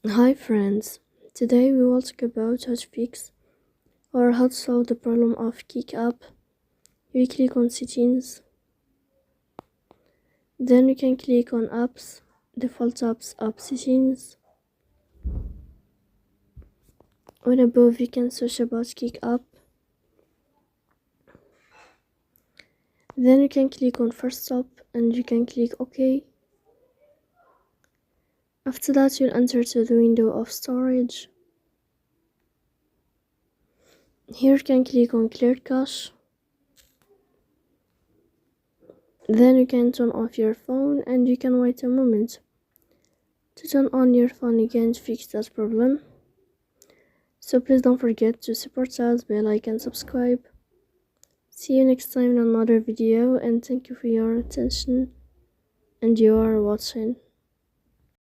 Hi friends, today we will talk about how to fix or how to solve the problem of kick up. You click on settings, then you can click on apps, default apps, app settings. When above you can search about kick up. Then you can click on first stop and you can click OK. After that you'll enter to the window of storage. Here you can click on clear cache. Then you can turn off your phone and you can wait a moment to turn on your phone again to fix that problem. So please don't forget to support us by like and subscribe. See you next time in another video, and thank you for your attention and your watching.